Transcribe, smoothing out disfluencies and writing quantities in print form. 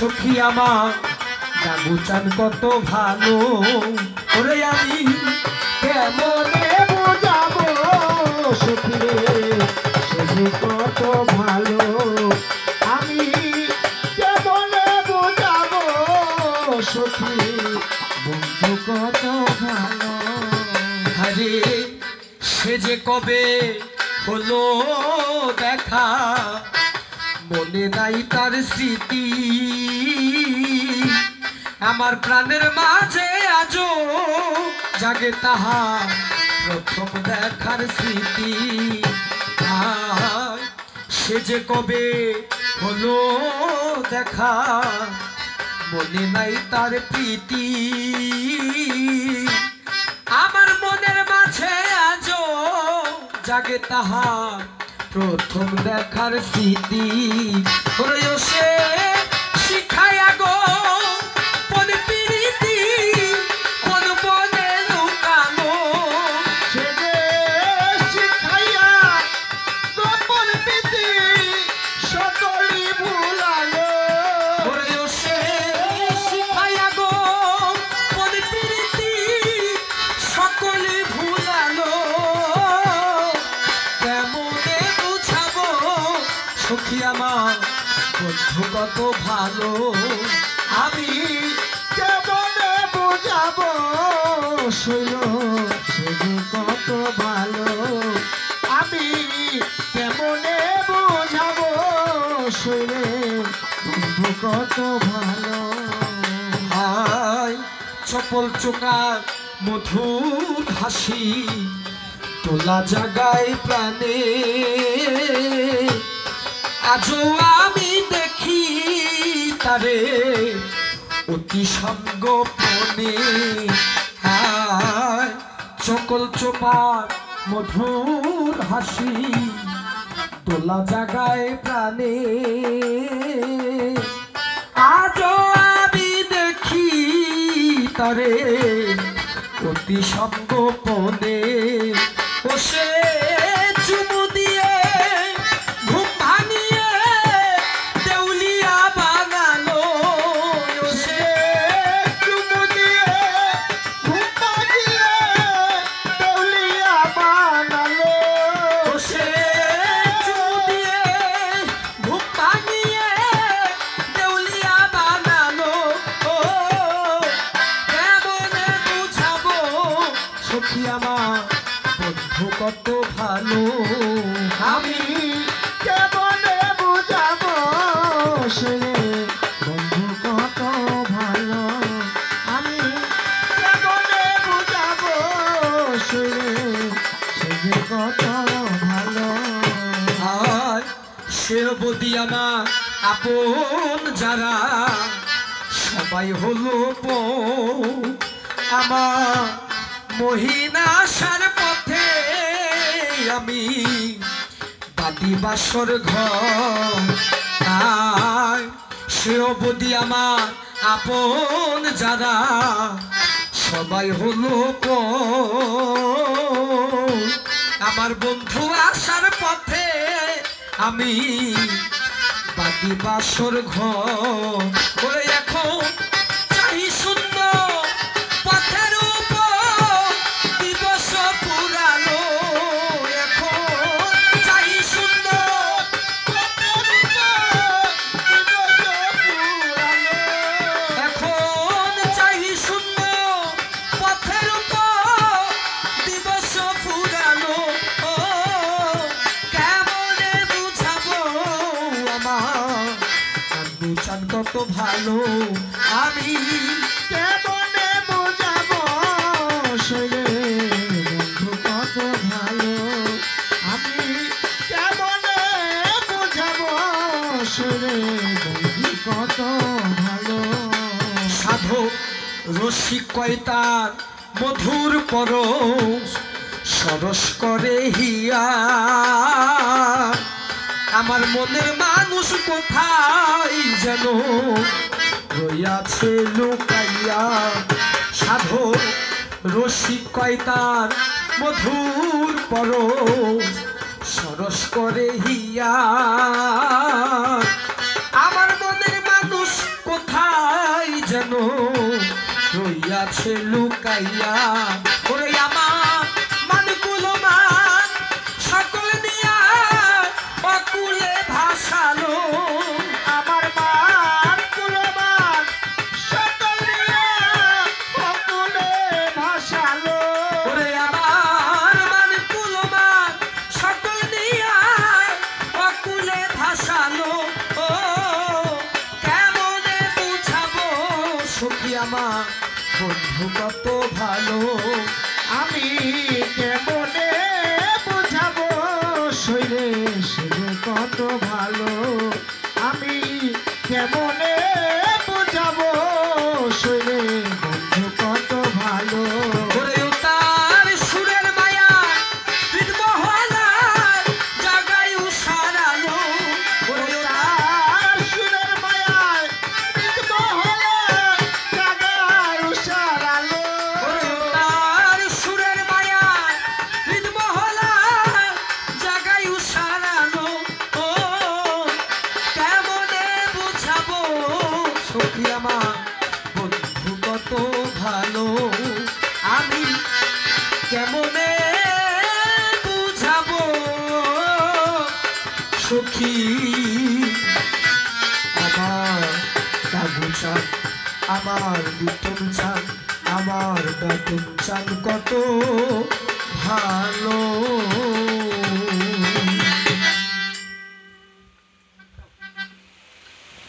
সখী আমার গাগুচান কত ভালো ওরে আমি কেমনে বোঝাবো সখী রে সে কত ভালো আমি কেমনে বোঝাবো সখী বন্ধু কত ভালো আরে সে যে কবে হলো দেখা মনে নাই তার স্মৃতি আমার প্রাণের মাঝে আজো জাগে তাহা প্রথম দেখার স্মৃতি সে যে কবে হলো দেখা মনে নাই তার প্রীতি আমার মনের মাঝে আজো জাগে তাহা প্রথম দেখার স্মৃতি সে শিখায়া গো কোন প্রীতি কোন বনে লুকানো সে শিখাইয়া গোপন প্রীতি সকলই ভুলালো সে শিখাইয়া গো কোন প্রীতি সকলই ভুলালো সখী আমার বন্ধু কত ভালো আমি কেমনে বোঝাবো শৈল সে কত ভালো আমি কেমনে বোঝাবো শৈল বন্ধু কত ভালো চপল চোকার মধুর হাসি তোলা জাগায় প্রাণে আজও আমি দেখি তারে অতি সঙ্গোপনে চকল চোপার মধুর হাসি তোলা জাগায় প্রাণে আজও আমি দেখি তারে অতি সঙ্গোপনে ও সে চুমু দিয়ে বন্ধু কত ভালো আমি কেমনে বুঝাবো সে বন্ধু কত ভালো আমি কেমনে বুঝাবো সে কত ভালো সে বদি আমার আপন যারা সবাই হলো আমার মহিনাশার পথে আমি বাদি বাসর ঘর সে অবধি আমার আপন যারা সবাই হলো আমার বন্ধু আসার পথে আমি বাদি বাসর ঘর এখন চাই সুন্দর পথের কত ভালো আমি কেমনে বোঝাবো শৈলে বন্ধু কত ভালো আমি কেমনে বোঝাবো শৈলে বন্ধু কত ভালো সাধক রসিক কয়তার মধুর পরশ সরস করে হিয়া আমার মনের মানুষ কোথায় যেন রইয়াছে লুকাইয়া সাধক রসিক কয়তার মধুর পরশ সরস করে হিয়া আমার মনের মানুষ ভাসালো আমার মান কুলমান সকল নিয়া অকুলে ভাসালো ওরে আমার মান কুলমান সকল নিয়া অকুলে ভাসালো ও কেমনে বুঝাবো সখী আমার বন্ধু কত ভালো আমি কেমনে বুঝাবো শৈলে সে কত ভালো আমি কেমনে বুঝাবো শৈলে বন্ধু কত ভালো ওরে তার সুরের মায়া বিদমহলার জাগায় উসারালো ওরে তার সুরের মায়ায় বিদমহলে জাগায় উসারালো ওরে তার সুরের মায়া বিদমহলার জাগায় উসারালো ও কেমনে বুঝাবো সখী আমার বন্ধু কত ভালো আমি কেমনে বুঝাবো সখী আমার দাদু চান আমার বিটন চান আমার দাদু চান কত ভালো